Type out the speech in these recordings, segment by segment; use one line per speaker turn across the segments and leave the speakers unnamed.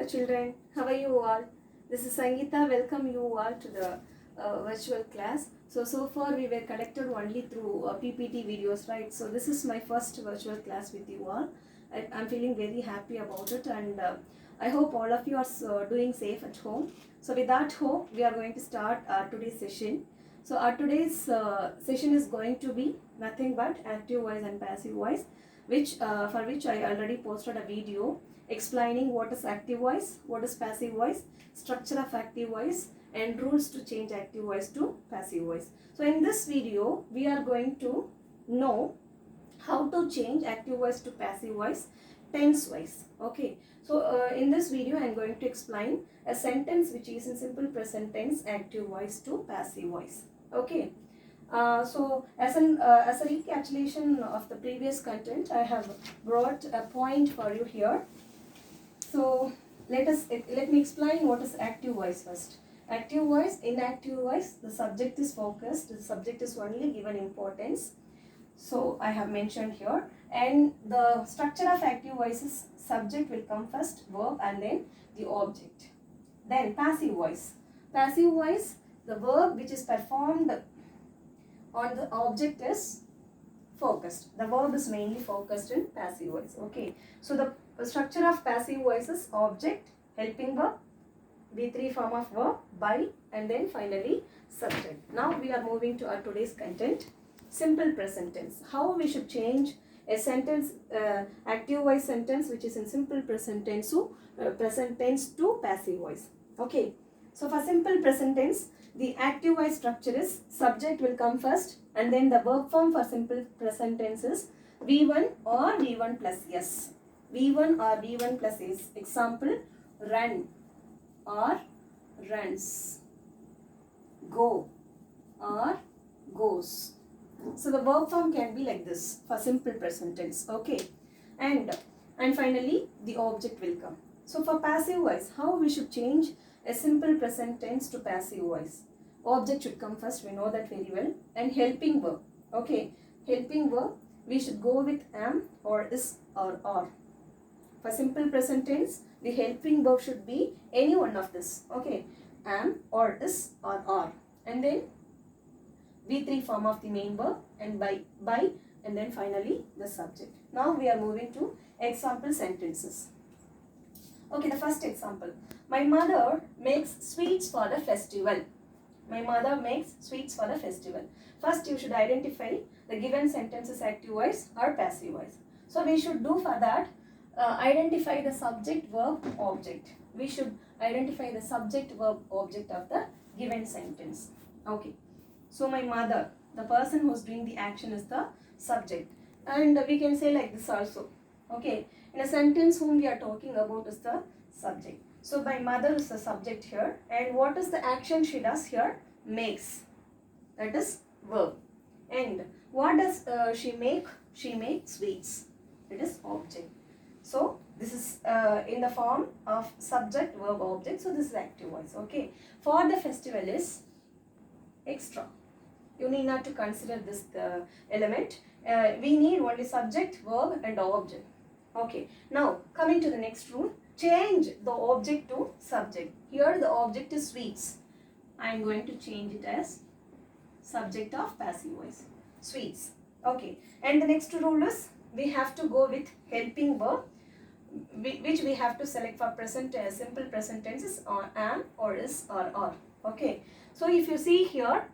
children, how are you all? This is Sangeeta. Welcome you all to the virtual class. So far we were connected only through PPT videos, right? So this is my first virtual class with you all. I'm feeling very happy about it, and I hope all of you are doing safe at home. So with that hope, we are going to start today's session. So our today's session is going to be nothing but active voice and passive voice, which for which I already posted a video explaining what is active voice, what is passive voice, structure of active voice, and rules to change active voice to passive voice. So in this video, we are going to know how to change active voice to passive voice tense wise. Okay, so in this video I am going to explain a sentence which is in simple present tense active voice to passive voice. Okay, so as a recapitulation of the previous content, I have brought a point for you here. So let me explain what is active voice first. Active voice, inactive voice, the subject is focused, the subject is only given importance. So I have mentioned here, and the structure of active voice is subject will come first, verb, and then the object. Then passive voice. Passive voice, the verb which is performed on the object is focused. The verb is mainly focused in passive voice. Okay. So the structure of passive voice is object, helping verb, B3 form of verb, by, and then finally subject. Now we are moving to our today's content. Simple present tense. How we should change a sentence, active voice sentence which is in simple present tense to passive voice. Okay. So for simple present tense, the active voice structure is subject will come first, and then the verb form for simple present tense is V1 or V1 plus S. V1 or V1 plus S. Example, run or runs, go or goes. So the verb form can be like this for simple present tense. Okay, and finally the object will come. So for passive voice, how we should change a simple present tense to passive voice? Object should come first, we know that very well, and helping verb. Okay, helping verb, we should go with am or is or are. For simple present tense, the helping verb should be any one of this. Okay, am or is or are, and then V3 form of the main verb, and by, and then finally the subject. Now we are moving to example sentences. Okay, the first example. My mother makes sweets for the festival. My mother makes sweets for the festival. First you should identify the given sentences active voice or passive voice. So we should do for that, identify the subject, verb, object. We should identify the subject, verb, object of the given sentence. Okay. So my mother, the person who is doing the action is the subject. And we can say like this also. Okay. In a sentence whom we are talking about is the subject. So my mother is the subject here. And what is the action she does here? Makes. That is verb. And what does she make? She makes sweets. It is object. So this is in the form of subject, verb, object. So this is active voice. Okay. For the festival is extra. You need not to consider this element. We need only subject, verb, and object. Okay. Now coming to the next rule. Change the object to subject. Here the object is sweets. I am going to change it as subject of passive voice. Sweets. Okay. And the next rule is we have to go with helping verb, which we have to select for present simple present tenses or am or is or are. Okay. So if you see here,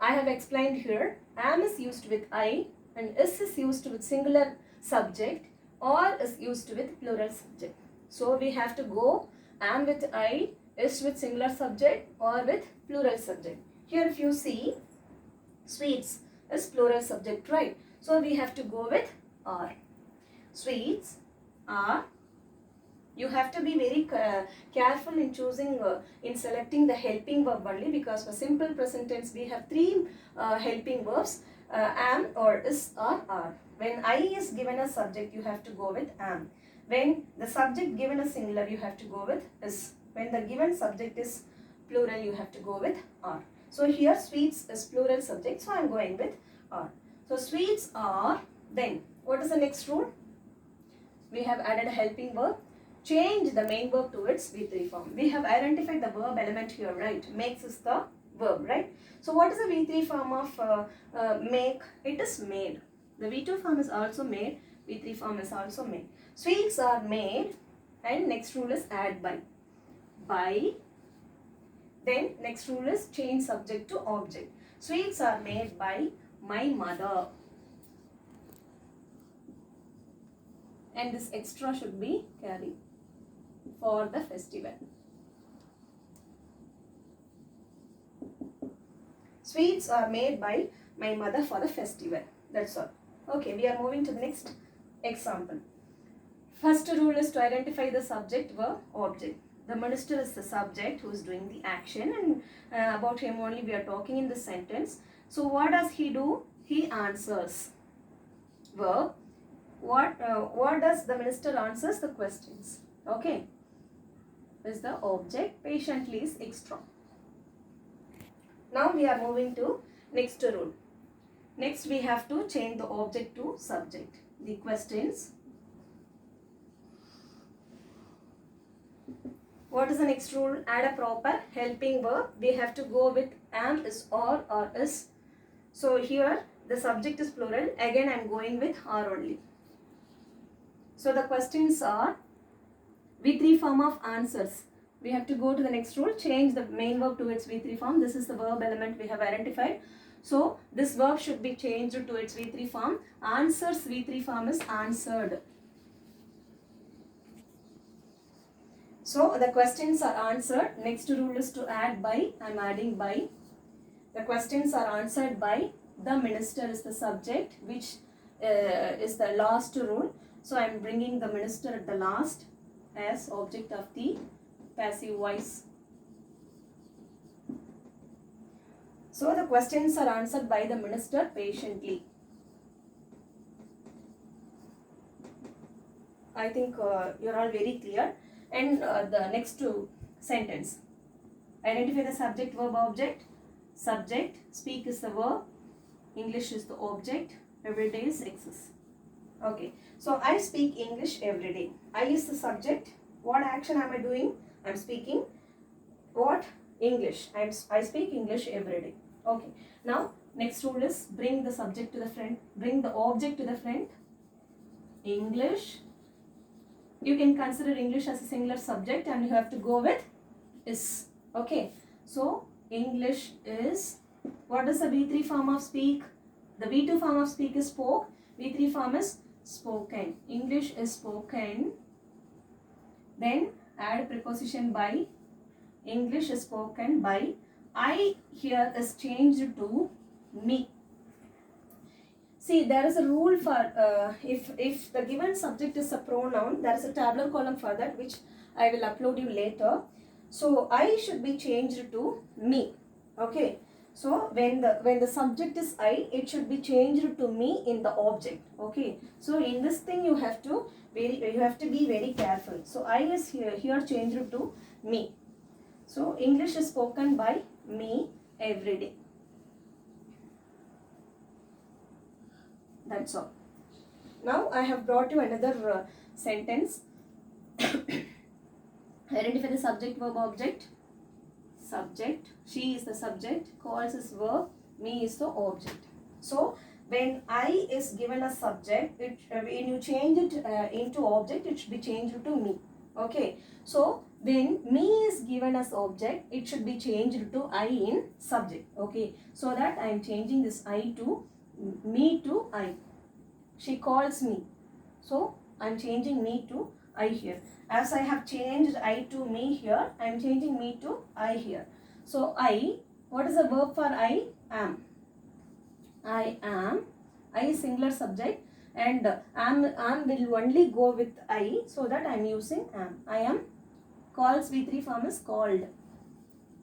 I have explained here, am is used with I and is used with singular subject or is used with plural subject. So we have to go am with I, is with singular subject or with plural subject. Here if you see, sweets is plural subject, right? So we have to go with are. Sweets are. You have to be very careful in choosing, in selecting the helping verb only, because for simple present tense we have three helping verbs, am or is or are. When I is given as subject, you have to go with am. When the subject given as singular, you have to go with is. When the given subject is plural, you have to go with are. So here sweets is plural subject, so I am going with are. So sweets are. Then what is the next rule? We have added a helping verb. change the main verb to its V3 form. We have identified the verb element here, right? Makes is the verb, right? So what is the V3 form of make? It is made. The V2 form is also made. V3 form is also made. Sweets are made, and next rule is add by. By. Then next rule is change subject to object. Sweets are made by my mother. And this extra should be carried for the festival. Sweets are made by my mother for the festival. That's all. Okay, we are moving to the next example. First rule is to identify the subject, verb, object. The minister is the subject who is doing the action, and about him only we are talking in this sentence. So what does he do? He answers. Verb. What does the minister answers? The questions. Okay. Is the object. Patiently is extra. Now we are moving to next rule. Next we have to change the object to subject. The questions. What is the next rule? Add a proper helping verb. We have to go with am, is, or is. So here the subject is plural. Again I am going with are only. So the questions are V3 form of answers. We have to go to the next rule. Change the main verb to its V3 form. This is the verb element we have identified. So this verb should be changed to its V3 form. Answers V3 form is answered. So the questions are answered. Next rule is to add by. I am adding by. The questions are answered by. The minister is the subject, which is the last rule. So I am bringing the minister at the last as object of the passive voice. So the questions are answered by the minister patiently. I think you're all very clear. And the next sentence. Identify the subject, verb, object. Subject, speak is the verb. English is the object. Every day is exists. Okay. So I speak English every day. I is the subject. What action am I doing? I am speaking what? English. I speak English every day. Okay. Now next rule is bring the subject to the front. Bring the object to the front. English. You can consider English as a singular subject and you have to go with is. Okay. So English is. What is the V3 form of speak? The V2 form of speak is spoke. V3 form is spoken. English is spoken. Then add preposition by. English is spoken by. I here is changed to me. See, there is a rule for if the given subject is a pronoun, there is a tabular column for that which I will upload you later. So I should be changed to me. Okay. So when the subject is I, it should be changed to me in the object. Okay. So in this thing you have to be very careful. So I is here changed to me. So English is spoken by me every day. That's all. Now I have brought you another sentence. Identify the subject, verb, object. Subject. She is the subject. Calls is verb. Me is the object. So when I is given a subject, when you change it into object, it should be changed to me. Okay. So when me is given as object, it should be changed to I in subject. Okay. So that I am changing this I to me to I. She calls me. So I am changing me to I here. As I have changed I to me here, I am changing me to I here. So I, what is the verb for I? Am. I am. I is singular subject and am will only go with I, so that I am using am. I am. Calls V3 form is called.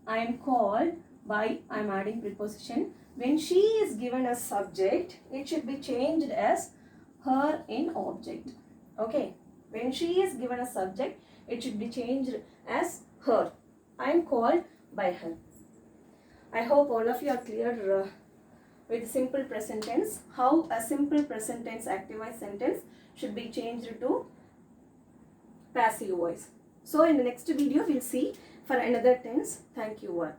I am called by, I am adding preposition. When she is given as subject, it should be changed as her in object. Okay. When she is given a subject, it should be changed as her. I am called by her. I hope all of you are clear with simple present tense. How a simple present tense active voice sentence should be changed to passive voice. So in the next video we'll see for another tense. Thank you all.